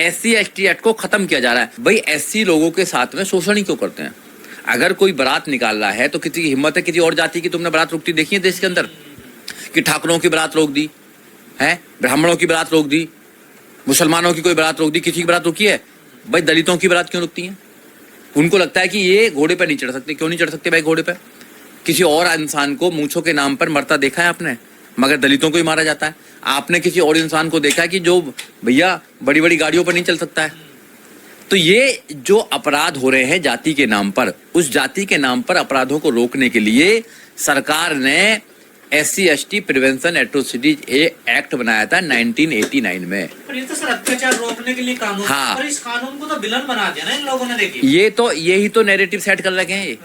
SC ST act को खत्म किया जा रहा है। भाई SC लोगों के साथ में शोषण ही क्यों करते हैं? अगर कोई बारात निकाल रहा है तो किसी की हिम्मत है किसी और जाति की तुमने बारात रोकती देखी है देश के अंदर? कि ठाकुरों की बारात रोक दी है, ब्राह्मणों की बारात रोक दी, मुसलमानों की कोई बारात रोक दी, किसी की बारात रोकी है? भाई दलितों की बारात क्यों रुकती है? उनको लगता है कि ये घोड़े पे नहीं चढ़ सकते। क्यों नहीं चढ़ सकते भाई घोड़े पे? किसी और इंसान को मूंछों के नाम पर मरता देखा है आपने? मगर दलितों को ही मारा जाता है। आपने किसी और इंसान को देखा है कि जो भैया बड़ी बड़ी गाड़ियों पर नहीं चल सकता है? तो ये जो अपराध हो रहे हैं जाति के नाम पर, उस जाति के नाम पर अपराधों को रोकने के लिए सरकार ने SC ST prevention atrocities act बनाया था 1989 में। पर ये तो सर अत्याचार रोकने के लिए कानून। हाँ। पर इस कानून को तो विलन बना दिया ना इन लोगों ने। देखिए यही तो नैरेटिव सेट कर रखे हैं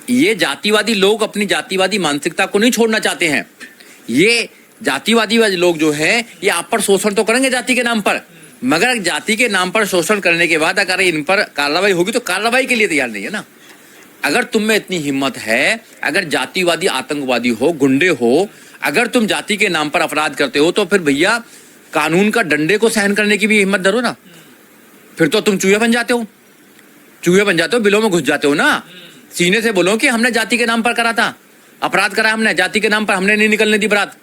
ये जातिवादी लोग अपनी जातिवादी मानसिकता को नहीं छोड़ना चाहते हैं। ये जातिवादी लोग जो है ये आप पर शोषण तो करेंगे जाति के नाम पर, मगर जाति के नाम पर शोषण करने के बाद अगर इन पर कार्रवाई होगी तो कार्रवाई के लिए तैयार नहीं है ना। अगर तुम में इतनी हिम्मत है, अगर जातिवादी आतंकवादी हो, गुंडे हो, अगर तुम जाति के नाम पर अपराध करते हो तो फिर भैया कानून का डंडे को सहन करने की भी हिम्मत धरो ना। फिर तो तुम चूहे बन जाते हो, बिलों में घुस जाते हो ना। सीने से बोलो कि हमने जाति के नाम पर करा था, अपराध करा हमने जाति के नाम पर, हमने नहीं निकलने दी बारात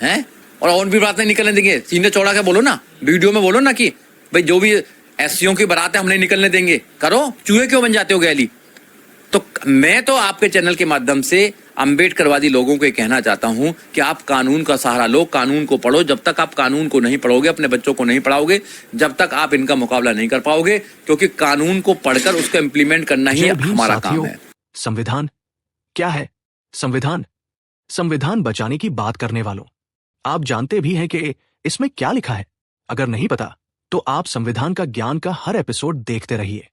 है और भी बारात नहीं निकलने देंगे। सीने चौड़ा के बोलो ना, वीडियो में बोलो ना कि भाई जो भी SCओं की बारात है हम नहीं निकलने देंगे। करो, चूहे क्यों बन जाते हो गैली? तो मैं तो आपके चैनल के माध्यम से अम्बेडकरवादी लोगों को ये कहना चाहता हूं कि आप कानून का सहारा लो, कानून को पढ़ो। जब तक आप कानून को नहीं पढ़ोगे, अपने बच्चों को नहीं पढ़ाओगे, जब तक आप इनका मुकाबला नहीं कर पाओगे, क्योंकि कानून को पढ़कर उसको इम्प्लीमेंट करना ही हमारा काम है। संविधान क्या है? संविधान बचाने की बात करने वालों, आप जानते भी हैं कि इसमें क्या लिखा है? अगर नहीं पता तो आप संविधान का ज्ञान का हर एपिसोड देखते रहिए।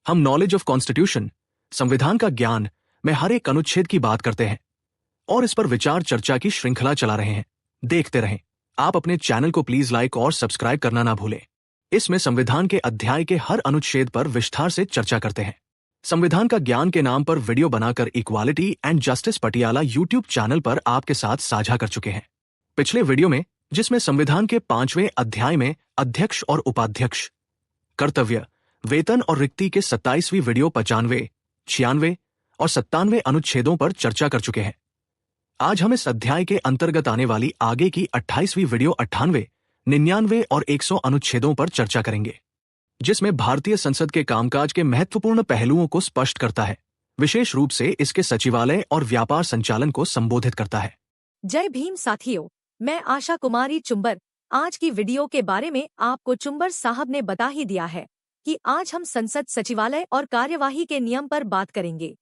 हम नॉलेज ऑफ कॉन्स्टिट्यूशन, संविधान का ज्ञान में हर एक अनुच्छेद की बात करते हैं और इस पर विचार चर्चा की श्रृंखला चला रहे हैं। देखते रहें। आप अपने चैनल को प्लीज लाइक और सब्सक्राइब करना ना भूलें। इसमें संविधान के अध्याय के हर अनुच्छेद पर विस्तार से चर्चा करते हैं। संविधान का ज्ञान के नाम पर वीडियो बनाकर equality and justice Patiala YouTube channel पर आपके साथ साझा कर चुके हैं। पिछले वीडियो में, जिसमें संविधान के 5वें अध्याय में अध्यक्ष और उपाध्यक्ष, कर्तव्य, वेतन और रिक्ति के 27वीं वीडियो 95, 96 और 97 अनुच्छेदों पर चर्चा कर चुके हैं। आज हम इस अध्याय के अंतर्गत आने वाली आगे की 28वीं वीडियो 98, 99 और 100 अनुच्छेदों पर चर्चा करेंगे, जिसमें भारतीय संसद के कामकाज के महत्वपूर्ण पहलुओं को स्पष्ट करता है, विशेष रूप से इसके सचिवालय और व्यापार संचालन को संबोधित करता है। जय भीम साथियों, मैं आशा कुमारी चुंबर आज की वीडियो के बारे में आपको चुंबर साहब ने बता ही दिया है कि आज हम संसद सचिवालय और कार्यवाही के नियम पर बात करेंगे।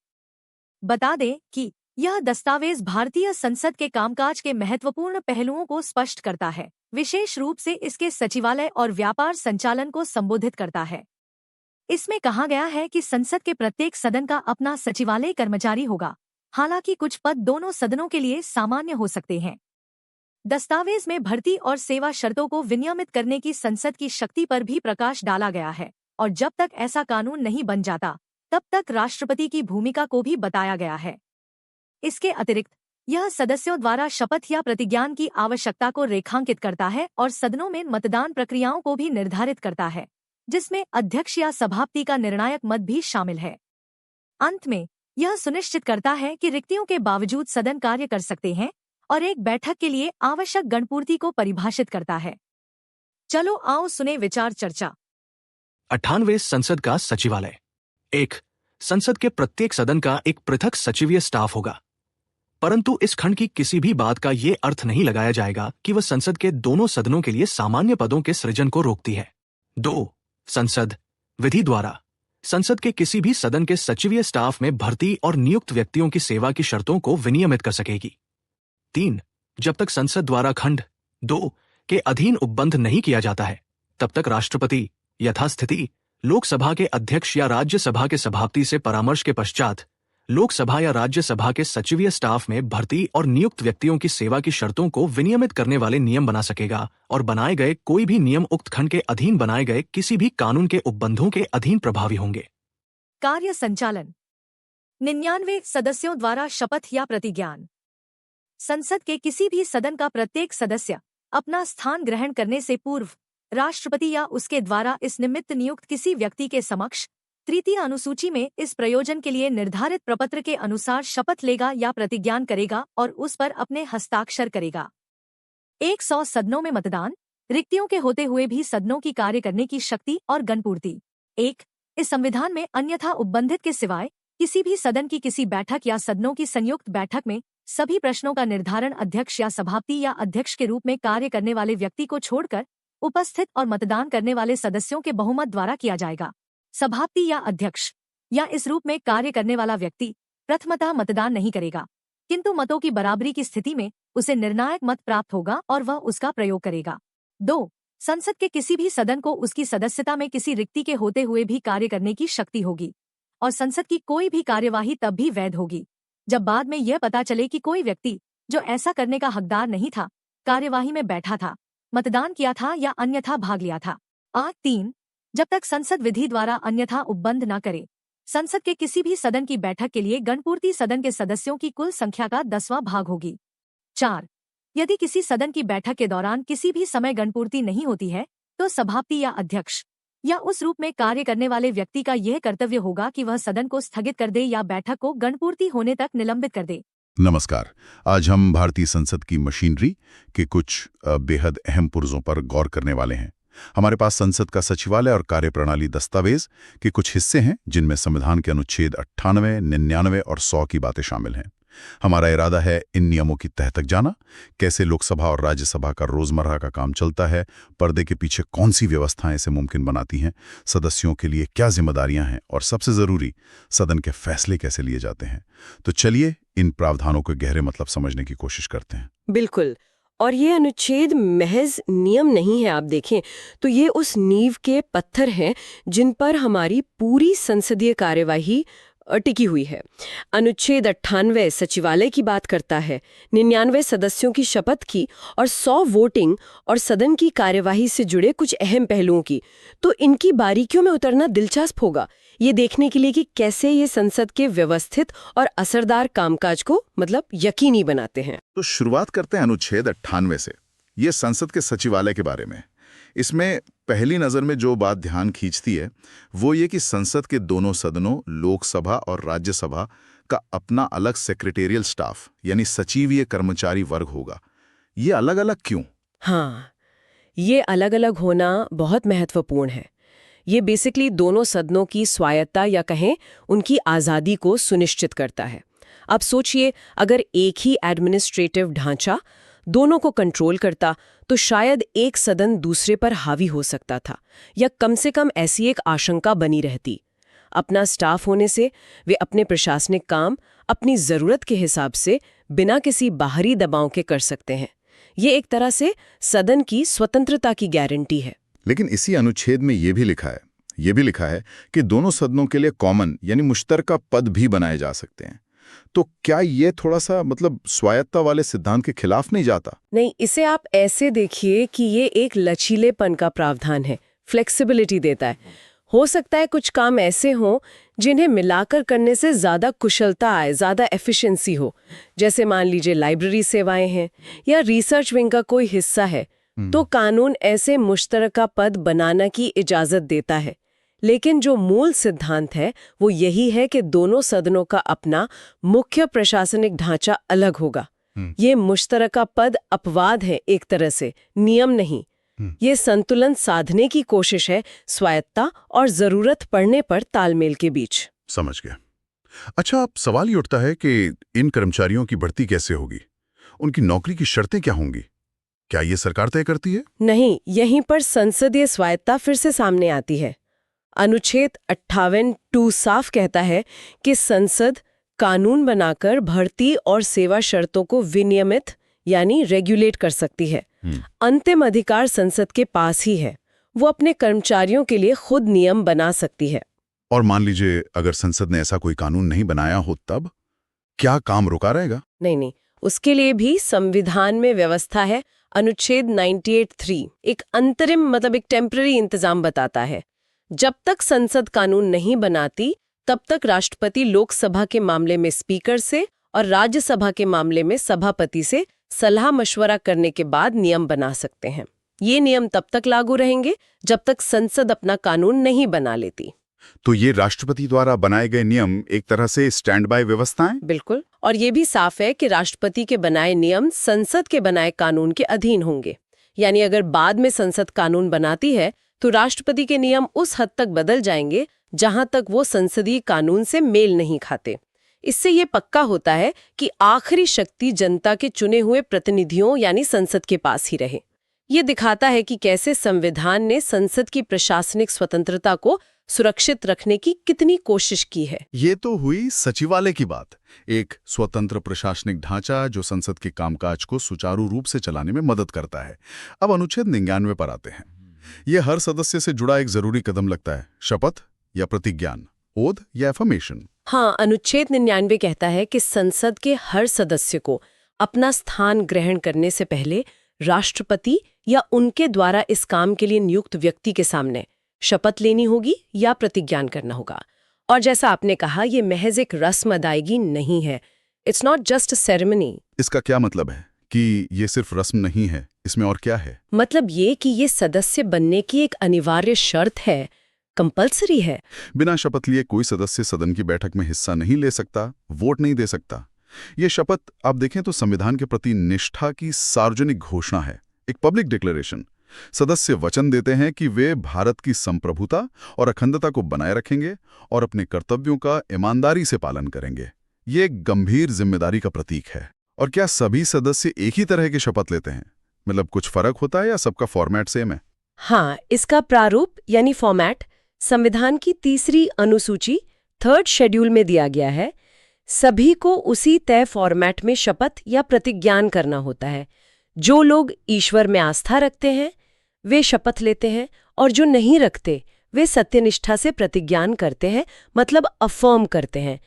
बता दें कि यह दस्तावेज भारतीय संसद के कामकाज के महत्वपूर्ण पहलुओं को स्पष्ट करता है, विशेष रूप से इसके सचिवालय और व्यापार संचालन को संबोधित करता है। इसमें कहा गया है कि संसद के प्रत्येक सदन का अपना सचिवालय कर्मचारी होगा। हालांकि कुछ पद दोनों सदनों के लिए सामान्य हो सकते हैं। दस्तावेज में भर्ती और सेवा शर्तों को विनियमित करने की संसद की शक्ति पर भी प्रकाश डाला गया है और जब तक ऐसा कानून नहीं बन जाता तब तक राष्ट्रपति की भूमिका को भी बताया गया है। इसके अतिरिक्त यह सदस्यों द्वारा शपथ या प्रतिज्ञान की आवश्यकता को रेखांकित करता है और सदनों में मतदान प्रक्रियाओं को भी निर्धारित करता है, जिसमें अध्यक्ष या सभापति का निर्णायक मत भी शामिल है। अंत में यह सुनिश्चित करता है कि रिक्तियों के बावजूद सदन कार्य कर सकते हैं और एक बैठक के लिए आवश्यक गणपूर्ति को परिभाषित करता है। चलो आओ सुने विचार चर्चा। 98 संसद का सचिवालय। 1. संसद के प्रत्येक सदन का एक पृथक सचिवीय स्टाफ होगा, परंतु इस खंड की किसी भी बात का ये अर्थ नहीं लगाया जाएगा कि वह संसद के दोनों सदनों के लिए सामान्य पदों के सृजन को रोकती है। 2. संसद विधि द्वारा संसद के किसी भी सदन के सचिवीय स्टाफ में भर्ती और नियुक्त व्यक्तियों की सेवा की शर्तों को विनियमित कर सकेगी। 3. जब तक संसद द्वारा खंड 2 के अधीन उपबंध नहीं किया जाता है, तब तक राष्ट्रपति यथास्थिति लोकसभा के अध्यक्ष या राज्यसभा के सभापति से परामर्श के पश्चात लोकसभा या राज्यसभा के सचिवीय स्टाफ में भर्ती और नियुक्त व्यक्तियों की सेवा की शर्तों को विनियमित करने वाले नियम बना सकेगा और बनाए गए कोई भी नियम उक्त खंड के अधीन बनाए गए किसी भी कानून के उपबंधों के अधीन प्रभावी होंगे। कार्य संचालन। 99 सदस्यों द्वारा शपथ या प्रतिज्ञान। संसद के किसी भी सदन का प्रत्येक सदस्य अपना स्थान ग्रहण करने से पूर्व राष्ट्रपति या उसके द्वारा इस निमित्त नियुक्त किसी व्यक्ति के समक्ष तृतीय अनुसूची में इस प्रयोजन के लिए निर्धारित प्रपत्र के अनुसार शपथ लेगा या प्रतिज्ञान करेगा और उस पर अपने हस्ताक्षर करेगा। 100 सदनों में मतदान, रिक्तियों के होते हुए भी सदनों की कार्य करने की शक्ति और गणपूर्ति। 1. इस संविधान में अन्यथा उपबंधित के सिवाय किसी भी सदन की किसी बैठक या सदनों की संयुक्त बैठक में सभी प्रश्नों का निर्धारण अध्यक्ष या सभापति या अध्यक्ष के रूप में कार्य करने वाले व्यक्ति को छोड़कर उपस्थित और मतदान करने वाले सदस्यों के बहुमत द्वारा किया जाएगा। सभापति या अध्यक्ष या इस रूप में कार्य करने वाला व्यक्ति प्रथमतः मतदान नहीं करेगा, किंतु मतों की बराबरी की स्थिति में उसे निर्णायक मत प्राप्त होगा और वह उसका प्रयोग करेगा। 2. संसद के किसी भी सदन को उसकी सदस्यता में किसी रिक्ति के होते हुए भी कार्य करने की शक्ति होगी और संसद की कोई भी कार्यवाही तब भी वैध होगी जब बाद में यह पता चले कि कोई व्यक्ति जो ऐसा करने का हकदार नहीं था, कार्यवाही में बैठा था, मतदान किया था या अन्यथा भाग लिया था। 3. जब तक संसद विधि द्वारा अन्यथा उपबंध न करे, संसद के किसी भी सदन की बैठक के लिए गणपूर्ति सदन के सदस्यों की कुल संख्या का 10वां भाग होगी। 4. यदि किसी सदन की बैठक के दौरान किसी भी समय गणपूर्ति नहीं होती है तो सभापति या अध्यक्ष या उस रूप में कार्य करने वाले व्यक्ति का यह कर्तव्य होगा कि वह सदन को स्थगित कर दे या बैठक को गणपूर्ति होने तक निलंबित कर दे। नमस्कार। आज हम भारतीय संसद की मशीनरी के कुछ बेहद अहम पुर्जों पर गौर करने वाले हैं। हमारे पास संसद का सचिवालय और कार्यप्रणाली दस्तावेज के कुछ हिस्से हैं जिनमें संविधान के अनुच्छेद 98, 99 और 100 की बातें शामिल हैं। हमारा इरादा है इन नियमों की तह तक जाना, कैसे लोकसभा और राज्यसभा का रोजमर्रा का काम चलता है, पर्दे के पीछे कौन सी व्यवस्थाएं इसे मुमकिन बनाती हैं, सदस्यों के लिए क्या जिम्मेदारियां हैं और सबसे जरूरी सदन के फैसले कैसे लिए जाते हैं। तो चलिए इन प्रावधानों के गहरे मतलब समझने की कोशिश करते हैं। बिल्कुल। और ये अनुच्छेद महज नियम नहीं है, आप देखें तो ये उस नींव के पत्थर हैं जिन पर हमारी पूरी संसदीय कार्यवाही टिकी हुई है। अनुच्छेद 98 सचिवालय की बात करता है, 99 सदस्यों की शपथ की और 100 वोटिंग और सदन की कार्यवाही से जुड़े कुछ अहम पहलुओं की। तो इनकी बारीकियों में उतरना दिलचस्प होगा, ये देखने के लिए कि कैसे ये संसद के व्यवस्थित और असरदार कामकाज को यकीनी बनाते हैं। तो शुरुआत करते हैं अनुच्छेद 98 से। ये संसद के सचिवालय के बारे में। इसमें पहली नज़र में जो बात ध्यान खींचती है वो ये कि संसद के दोनों सदनों, लोकसभा और राज्यसभा का अपना अलग सेक्रेटेरियल स्टाफ यानी सचिवीय कर्मचारी वर्ग होगा। ये अलग अलग क्यों? हाँ, ये अलग अलग होना बहुत महत्वपूर्ण है। ये बेसिकली दोनों सदनों की स्वायत्ता या कहें उनकी आज़ादी को सुनिश्चित करता है। अब सोचिए, अगर एक ही एडमिनिस्ट्रेटिव ढांचा दोनों को कंट्रोल करता तो शायद एक सदन दूसरे पर हावी हो सकता था, या कम से कम ऐसी एक आशंका बनी रहती। अपना स्टाफ होने से वे अपने प्रशासनिक काम अपनी ज़रूरत के हिसाब से बिना किसी बाहरी दबाव के कर सकते हैं। ये एक तरह से सदन की स्वतंत्रता की गारंटी है। लेकिन इसी अनुच्छेद में ये भी लिखा है कि दोनों सदनों के लिए कॉमन यानी मुश्तरका पद भी बनाए जा सकते हैं। तो क्या ये थोड़ा सा स्वायत्ता वाले सिद्धांत के खिलाफ नहीं जाता? नहीं, इसे आप ऐसे देखिए कि ये एक लचीलेपन का प्रावधान है, फ्लेक्सिबिलिटी देता है। हो सकता है कुछ काम ऐसे हों जिन्हें मिलाकर करने से ज़्यादा कुशलता आए, ज़्यादा एफिशिएंसी हो। जैसे मान लीजिए लाइब्रेरी सेवाएं हैं या रिसर्च विंग का कोई हिस्सा है, तो कानून ऐसे मुश्तरका पद बनाने की इजाज़त देता है। लेकिन जो मूल सिद्धांत है वो यही है कि दोनों सदनों का अपना मुख्य प्रशासनिक ढांचा अलग होगा। ये मुश्तरका पद अपवाद है, एक तरह से नियम नहीं। ये संतुलन साधने की कोशिश है स्वायत्ता और जरूरत पड़ने पर तालमेल के बीच। समझ गया। अच्छा, अब सवाल ये उठता है कि इन कर्मचारियों की भर्ती कैसे होगी? उनकी नौकरी की शर्तें क्या होंगी? क्या ये सरकार तय करती है? नहीं, यहीं पर संसदीय स्वायत्ता फिर से सामने आती है। अनुच्छेद 58(2) साफ कहता है कि संसद कानून बनाकर भर्ती और सेवा शर्तों को विनियमित यानी रेगुलेट कर सकती है। अंतिम अधिकार संसद के पास ही है, वो अपने कर्मचारियों के लिए खुद नियम बना सकती है। और मान लीजिए अगर संसद ने ऐसा कोई कानून नहीं बनाया हो, तब क्या काम रुका रहेगा? नहीं, उसके लिए भी संविधान में व्यवस्था है। अनुच्छेद 98(3) एक अंतरिम एक टेम्पररी इंतजाम बताता है। जब तक संसद कानून नहीं बनाती तब तक राष्ट्रपति लोकसभा के मामले में स्पीकर से और राज्यसभा के मामले में सभापति से सलाह मशवरा करने के बाद नियम बना सकते हैं। ये नियम तब तक लागू रहेंगे जब तक संसद अपना कानून नहीं बना लेती। तो ये राष्ट्रपति द्वारा बनाए गए नियम एक तरह से स्टैंड बाय व्यवस्थाएं? बिल्कुल। और ये भी साफ है कि राष्ट्रपति के बनाए नियम संसद के बनाए कानून के अधीन होंगे। यानी अगर बाद में संसद कानून बनाती है तो राष्ट्रपति के नियम उस हद तक बदल जाएंगे जहां तक वो संसदीय कानून से मेल नहीं खाते। इससे ये पक्का होता है कि आखिरी शक्ति जनता के चुने हुए प्रतिनिधियों यानी संसद के पास ही रहे। ये दिखाता है कि कैसे संविधान ने संसद की प्रशासनिक स्वतंत्रता को सुरक्षित रखने की कितनी कोशिश की है। ये तो हुई सचिवालय की बात, एक स्वतंत्र प्रशासनिक ढांचा जो संसद के कामकाज को सुचारू रूप से चलाने में मदद करता है। अब अनुच्छेद 99 पर आते हैं। ये हर सदस्य से जुड़ा एक जरूरी कदम लगता है, शपथ या प्रतिज्ञान, ओथ या एफर्मेशन। हाँ, अनुच्छेद 99 कहता है कि संसद के हर सदस्य को अपना स्थान ग्रहण करने से पहले राष्ट्रपति या उनके द्वारा इस काम के लिए नियुक्त व्यक्ति के सामने शपथ लेनी होगी या प्रतिज्ञान करना होगा। और जैसा आपने कहा, ये महज एक रस्म अदायगी नहीं है। It's not just a ceremony. इसका क्या मतलब है कि ये सिर्फ रस्म नहीं है, इसमें और क्या है? मतलब ये कि ये सदस्य बनने की एक अनिवार्य शर्त है, कंपल्सरी है। बिना शपथ लिए कोई सदस्य सदन की बैठक में हिस्सा नहीं ले सकता, वोट नहीं दे सकता। ये शपथ आप देखें तो संविधान के प्रति निष्ठा की सार्वजनिक घोषणा है, एक पब्लिक डिक्लेरेशन। सदस्य वचन देते हैं कि वे भारत की संप्रभुता और अखंडता को बनाए रखेंगे और अपने कर्तव्यों का ईमानदारी से पालन करेंगे। ये एक गंभीर जिम्मेदारी का प्रतीक है। और क्या सभी सदस्य एक ही तरह की शपथ लेते हैं? मतलब कुछ फर्क होता है या सबका फॉर्मेट सेम है? हाँ, इसका प्रारूप यानी फॉर्मेट संविधान की 3री अनुसूची 3rd शेड्यूल में दिया गया है। सभी को उसी तय फॉर्मेट में शपथ या प्रतिज्ञान करना होता है। जो लोग ईश्वर में आस्था रखते हैं वे शपथ लेते हैं और जो नहीं रखते वे सत्यनिष्ठा से प्रतिज्ञान करते हैं, मतलब अफर्म करते हैं।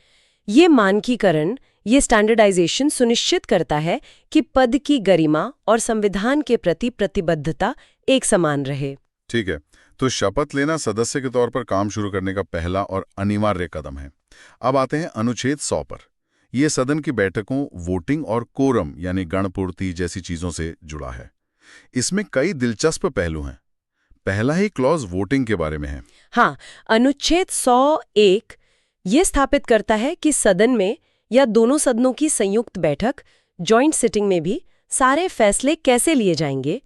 ये मानकीकरण, ये स्टैंडर्डाइजेशन सुनिश्चित करता है कि पद की गरिमा और संविधान के प्रति प्रतिबद्धता एक समान रहे। ठीक है, तो शपथ लेना सदस्य के तौर पर काम शुरू करने का पहला और अनिवार्य कदम है। अब आते हैं अनुच्छेद 100 पर। यह सदन की बैठकों, वोटिंग और कोरम यानी गणपूर्ति जैसी चीजों से जुड़ा है। इसमें कई दिलचस्प पहलू हैं। पहला ही क्लॉज वोटिंग के बारे में है। हाँ, अनुच्छेद 101 ये स्थापित करता है कि सदन में या दोनों सदनों की संयुक्त बैठक, जॉइंट सिटिंग में भी सारे फैसले कैसे लिए जाएंगे।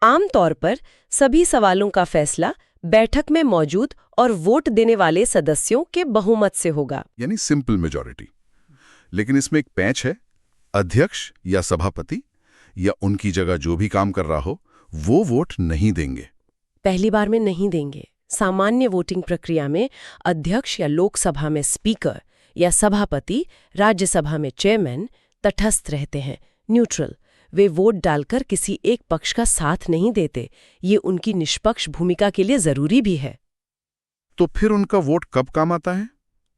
आमतौर पर सभी सवालों का फैसला बैठक में मौजूद और वोट देने वाले सदस्यों के बहुमत से होगा, यानी सिंपल मेजॉरिटी। लेकिन इसमें एक पैच है, अध्यक्ष या सभापति या उनकी जगह जो भी काम कर रहा हो वो वोट नहीं देंगे। पहली बार में नहीं देंगे। सामान्य वोटिंग प्रक्रिया में अध्यक्ष या लोकसभा में स्पीकर या सभापति, राज्यसभा में चेयरमैन तटस्थ रहते हैं, न्यूट्रल। वे वोट डालकर किसी एक पक्ष का साथ नहीं देते। ये उनकी निष्पक्ष भूमिका के लिए जरूरी भी है। तो फिर उनका वोट कब काम आता है?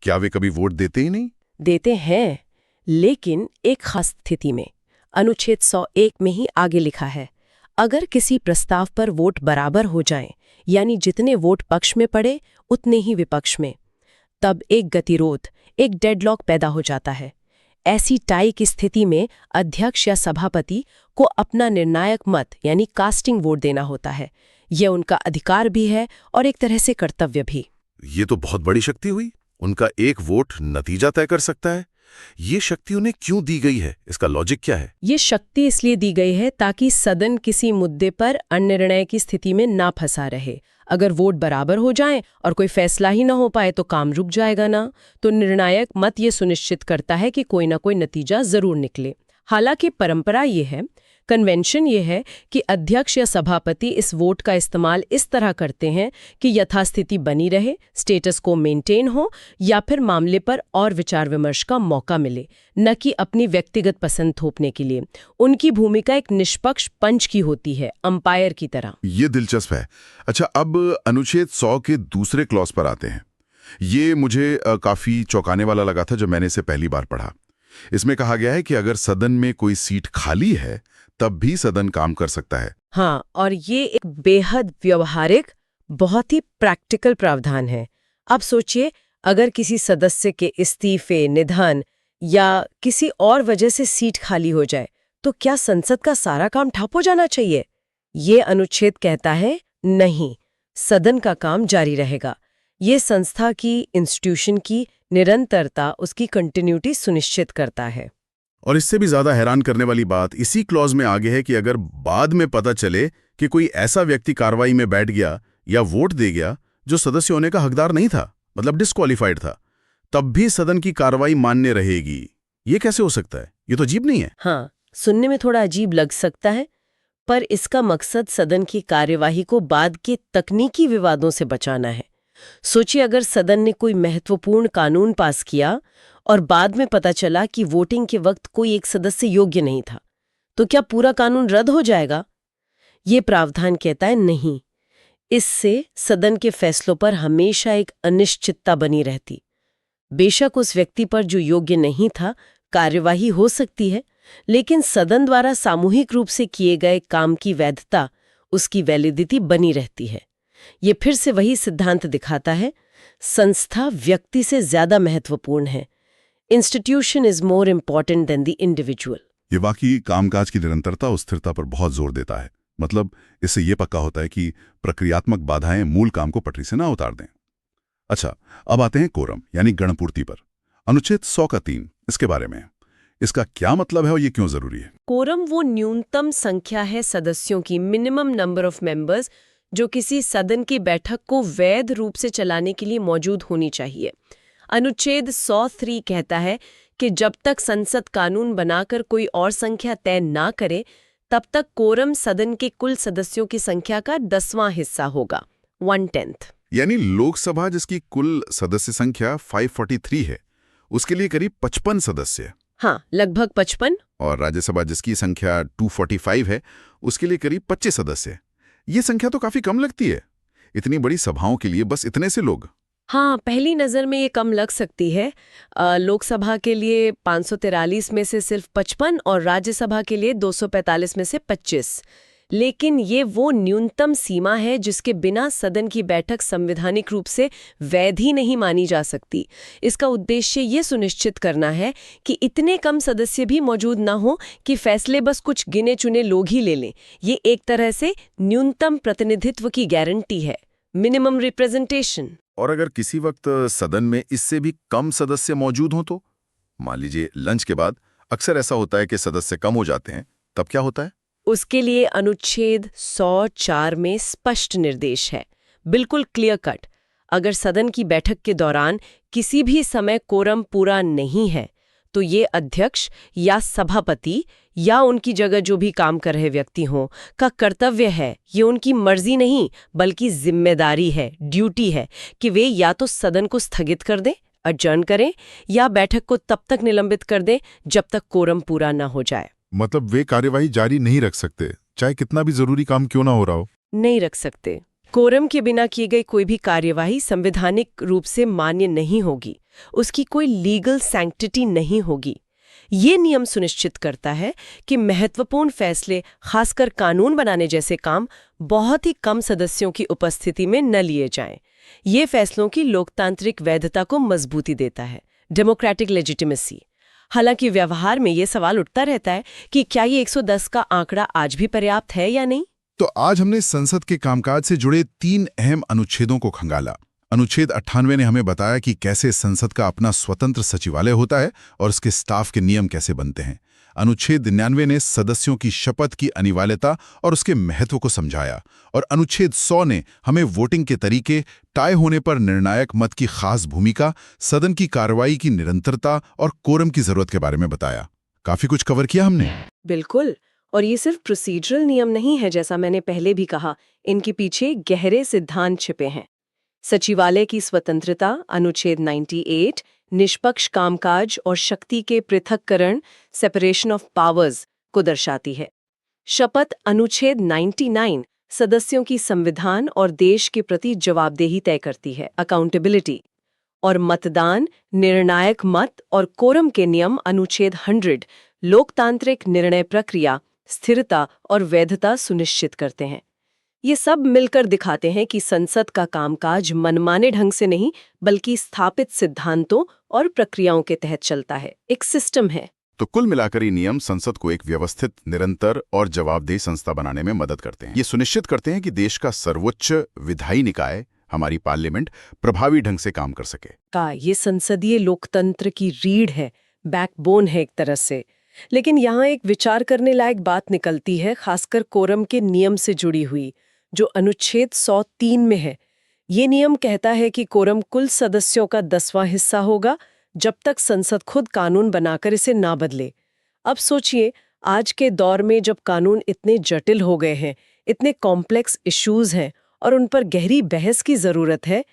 क्या वे कभी वोट देते ही नहीं? देते हैं, लेकिन एक खास स्थिति में। अनुच्छेद 101 में ही आगे लिखा है, अगर किसी प्रस्ताव पर वोट बराबर हो जाएं, यानी जितने वोट पक्ष में पड़े उतने ही विपक्ष में, तब एक गतिरोध, एक डेडलॉक पैदा हो जाता है। ऐसी टाई की स्थिति में अध्यक्ष या सभापति को अपना निर्णायक मत यानी कास्टिंग वोट देना होता है। यह उनका अधिकार भी है और एक तरह से कर्तव्य भी। ये तो बहुत बड़ी शक्ति हुई। उनका एक वोट नतीजा तय कर सकता है। ये शक्ति उन्हें क्यों दी गई है? इसका लॉजिक क्या है? ये शक्ति इसलिए दी गई है ताकि सदन किसी मुद्दे पर अनिर्णय की स्थिति में ना फंसा रहे। अगर वोट बराबर हो जाएं और कोई फैसला ही ना हो पाए तो काम रुक जाएगा ना। तो निर्णायक मत ये सुनिश्चित करता है कि कोई ना कोई नतीजा जरूर निकले। हालांकि परंपरा ये है, कन्वेंशन ये है कि अध्यक्ष या सभापति इस वोट का इस्तेमाल इस तरह करते हैं कि यथास्थिति बनी रहे, स्टेटस को मेंटेन हो, या फिर मामले पर और विचार विमर्श का मौका मिले, न कि अपनी व्यक्तिगत पसंद थोपने के लिए। उनकी भूमिका एक निष्पक्ष पंच की होती है, अंपायर की तरह। ये दिलचस्प है। अच्छा, अब अनुच्छेद 100 के दूसरे क्लॉज पर आते हैं। ये मुझे काफी चौंकाने वाला लगा था जब मैंने इसे पहली बार पढ़ा। इसमें कहा गया है कि अगर सदन में कोई सीट खाली है तब भी सदन काम कर सकता है। हाँ, और ये एक बेहद व्यवहारिक, बहुत ही प्रैक्टिकल प्रावधान है। अब सोचिए, अगर किसी सदस्य के इस्तीफे, निधन या किसी और वजह से सीट खाली हो जाए तो क्या संसद का सारा काम ठप हो जाना चाहिए? ये अनुच्छेद कहता है नहीं, सदन का काम जारी रहेगा। ये संस्था की, इंस्टीट्यूशन की निरंतरता, उसकी कंटिन्यूटी सुनिश्चित करता है। और इससे भी ज्यादा हैरान करने वाली बात इसी क्लॉज में आगे है कि अगर बाद में पता चले कि कोई ऐसा व्यक्ति कार्रवाई में बैठ गया या वोट दे गया जो सदस्य होने का हकदार नहीं था, मतलब डिस्क्वालिफाइड था, तब भी सदन की कार्रवाई मान्य रहेगी। ये कैसे हो सकता है? ये तो अजीब नहीं है? हाँ, सुनने में थोड़ा अजीब लग सकता है, पर इसका मकसद सदन की कार्यवाही को बाद के तकनीकी विवादों से बचाना है। सोचिए, अगर सदन ने कोई महत्वपूर्ण कानून पास किया और बाद में पता चला कि वोटिंग के वक्त कोई एक सदस्य योग्य नहीं था, तो क्या पूरा कानून रद्द हो जाएगा? ये प्रावधान कहता है नहीं। इससे सदन के फैसलों पर हमेशा एक अनिश्चितता बनी रहती। बेशक उस व्यक्ति पर जो योग्य नहीं था कार्यवाही हो सकती है, लेकिन सदन द्वारा सामूहिक रूप से किए गए काम की वैधता, उसकी वैलिडिटी बनी रहती है। ये फिर से वही सिद्धांत दिखाता है, संस्था व्यक्ति से ज्यादा महत्वपूर्ण है। Institution is more important than the individual. ये वाकई कामकाज की निरंतरता और स्थिरता पर बहुत जोर देता है। मतलब इससे ये पक्का होता है कि प्रक्रियात्मक बाधाएं मूल काम को पटरी से ना उतार दें। अच्छा, अब आते हैं कोरम यानी गणपूर्ति पर। अनुच्छेद 100 का 3, इसके बारे में इसका क्या मतलब है और ये क्यों जरूरी है? कोरम वो न्यूनतम संख्या है सदस्यों की, मिनिमम नंबर ऑफ मेंबर्स, जो किसी सदन की बैठक को वैध रूप से चलाने के लिए मौजूद होनी चाहिए। अनुच्छेद 103 कहता है कि जब तक संसद कानून बनाकर कोई और संख्या तय ना करे, तब तक कोरम सदन के कुल सदस्यों की संख्या का 10वां हिस्सा होगा, 1/10। यानी लोकसभा जिसकी कुल सदस्य संख्या 543 है, उसके लिए करीब 55 सदस्य। हाँ, लगभग 55। और राज्यसभा जिसकी संख्या 245 है, उसके लिए करीब 25 सदस्य। ये संख्या तो काफी कम लगती है इतनी बड़ी सभाओं के लिए, बस इतने से लोग। हाँ, पहली नज़र में ये कम लग सकती है। लोकसभा के लिए 543 में से सिर्फ 55 और राज्यसभा के लिए 245 में से 25। लेकिन ये वो न्यूनतम सीमा है जिसके बिना सदन की बैठक संवैधानिक रूप से वैध ही नहीं मानी जा सकती। इसका उद्देश्य ये सुनिश्चित करना है कि इतने कम सदस्य भी मौजूद ना हो कि फैसले बस कुछ गिने चुने लोग ही ले लें। ये एक तरह से न्यूनतम प्रतिनिधित्व की गारंटी है, मिनिमम रिप्रेजेंटेशन। और अगर किसी वक्त सदन में इससे भी कम सदस्य मौजूद हों तो, मान लीजिए लंच के बाद अक्सर ऐसा होता है कि सदस्य कम हो जाते हैं, तब क्या होता है? उसके लिए अनुच्छेद 104 में स्पष्ट निर्देश है, बिल्कुल क्लियर कट। अगर सदन की बैठक के दौरान किसी भी समय कोरम पूरा नहीं है, तो ये अध्यक्ष या सभापति या उनकी जगह जो भी काम कर रहे व्यक्ति हों का कर्तव्य है, ये उनकी मर्जी नहीं बल्कि जिम्मेदारी है, ड्यूटी है कि वे या तो सदन को स्थगित कर दें, अडजर्न करें, या बैठक को तब तक निलंबित कर दें जब तक कोरम पूरा न हो जाए। मतलब वे कार्यवाही जारी नहीं रख सकते, चाहे कितना भी जरूरी काम क्यों ना हो रहा हो? नहीं रख सकते। कोरम के बिना की गई कोई भी कार्यवाही संवैधानिक रूप से मान्य नहीं होगी, उसकी कोई लीगल सैंक्टिटी नहीं होगी। ये नियम सुनिश्चित करता है कि महत्वपूर्ण फैसले, खासकर कानून बनाने जैसे काम, बहुत ही कम सदस्यों की उपस्थिति में न लिए जाएं। ये फैसलों की लोकतांत्रिक वैधता को मजबूती देता है, डेमोक्रेटिक लेजिटिमेसी। हालांकि व्यवहार में ये सवाल उठता रहता है कि क्या ये 110 का आंकड़ा आज भी पर्याप्त है या नहीं। तो आज हमने संसद के कामकाज से जुड़े 3 अहम अनुच्छेदों को खंगाला। अनुच्छेद 98 ने हमें बताया कि कैसे संसद का अपना स्वतंत्र सचिवालय होता है और उसके स्टाफ के नियम कैसे बनते हैं। अनुच्छेद 99 ने सदस्यों की शपथ की अनिवार्यता और उसके महत्व को समझाया, और अनुच्छेद 100 ने हमें वोटिंग के तरीके, टाई होने पर निर्णायक मत की खास भूमिका, सदन की कार्रवाई की निरंतरता और कोरम की जरूरत के बारे में बताया। काफी कुछ कवर किया हमने। बिल्कुल, और ये सिर्फ प्रोसीजरल नियम नहीं है, जैसा मैंने पहले भी कहा, इनके पीछे गहरे सिद्धांत छिपे हैं। सचिवालय की स्वतंत्रता अनुच्छेद 98 निष्पक्ष कामकाज और शक्ति के पृथक्करण, सेपरेशन ऑफ पावर्स को दर्शाती है। शपथ अनुच्छेद 99 सदस्यों की संविधान और देश के प्रति जवाबदेही तय करती है, अकाउंटेबिलिटी। और मतदान, निर्णायक मत और कोरम के नियम अनुच्छेद 100 लोकतांत्रिक निर्णय प्रक्रिया, स्थिरता और वैधता सुनिश्चित करते हैं। ये सब मिलकर दिखाते हैं कि संसद का कामकाज मनमाने ढंग से नहीं बल्कि स्थापित सिद्धांतों और प्रक्रियाओं के तहत चलता है, एक सिस्टम है। तो कुल मिलाकर ये नियम संसद को एक व्यवस्थित, निरंतर और जवाबदेह संस्था बनाने में मदद करते हैं। ये सुनिश्चित करते हैं कि देश का सर्वोच्च विधायी निकाय, हमारी पार्लियामेंट, प्रभावी ढंग से काम कर सके। ये संसदीय लोकतंत्र की रीढ़ है, बैकबोन है एक तरह से। लेकिन यहाँ एक विचार करने लायक बात निकलती है, खासकर कोरम के नियम से जुड़ी हुई, जो अनुच्छेद 103 में है। ये नियम कहता है कि कोरम कुल सदस्यों का 10वां हिस्सा होगा, जब तक संसद खुद कानून बनाकर इसे ना बदले। अब सोचिए, आज के दौर में जब कानून इतने जटिल हो गए हैं, इतने कॉम्प्लेक्स इश्यूज हैं और उन पर गहरी बहस की जरूरत है,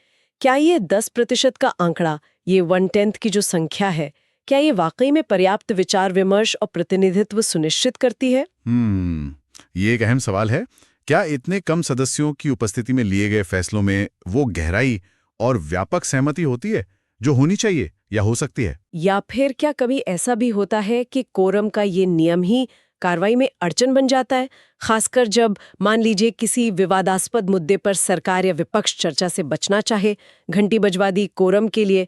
क्या ये 10% का आंकड़ा, ये 1/10 की जो संख्या है, क्या ये वाकई में पर्याप्त विचार विमर्श और प्रतिनिधित्व सुनिश्चित करती है? ये एक अहम सवाल है। क्या इतने कम सदस्यों की उपस्थिति में लिए गए फैसलों में वो गहराई और व्यापक सहमति होती है जो होनी चाहिए या हो सकती है? या फिर क्या कभी ऐसा भी होता है कि कोरम का ये नियम ही कार्रवाई में अड़चन बन जाता है, खासकर जब मान लीजिए किसी विवादास्पद मुद्दे पर सरकार या विपक्ष चर्चा से बचना चाहे, घंटी बजवा दी कोरम के लिए?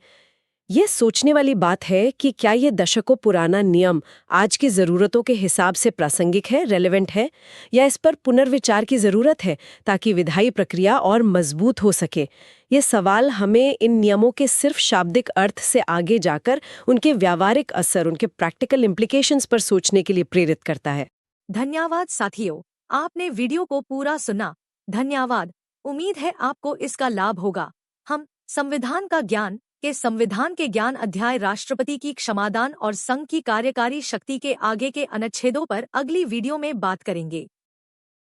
ये सोचने वाली बात है कि क्या ये दशकों पुराना नियम आज की ज़रूरतों के हिसाब से प्रासंगिक है, रेलेवेंट है, या इस पर पुनर्विचार की ज़रूरत है ताकि विधायी प्रक्रिया और मजबूत हो सके? ये सवाल हमें इन नियमों के सिर्फ शाब्दिक अर्थ से आगे जाकर उनके व्यावहारिक असर, उनके प्रैक्टिकल इम्प्लीकेशंस पर सोचने के लिए प्रेरित करता है। धन्यवाद साथियों, आपने वीडियो को पूरा सुना। धन्यवाद। उम्मीद है आपको इसका लाभ होगा। हम संविधान का ज्ञान के संविधान के ज्ञान अध्याय राष्ट्रपति की क्षमादान और संघ की कार्यकारी शक्ति के आगे के अनुच्छेदों पर अगली वीडियो में बात करेंगे।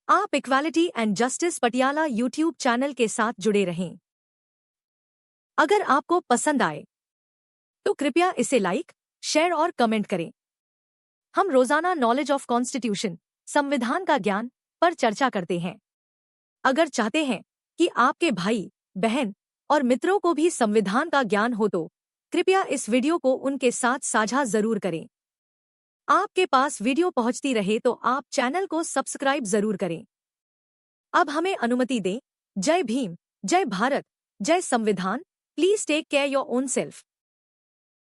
आप equality and justice Patiala YouTube channel के साथ जुड़े रहें। अगर आपको पसंद आए तो कृपया इसे लाइक, शेयर और कमेंट करें। हम रोजाना नॉलेज ऑफ कॉन्स्टिट्यूशन, संविधान का ज्ञान पर चर्चा करते हैं। अगर चाहते हैं कि आपके भाई, बहन और मित्रों को भी संविधान का ज्ञान हो तो कृपया इस वीडियो को उनके साथ साझा जरूर करें। आपके पास वीडियो पहुंचती रहे तो आप चैनल को सब्सक्राइब जरूर करें। अब हमें अनुमति दें। जय भीम, जय भारत, जय संविधान। Please take care your own self.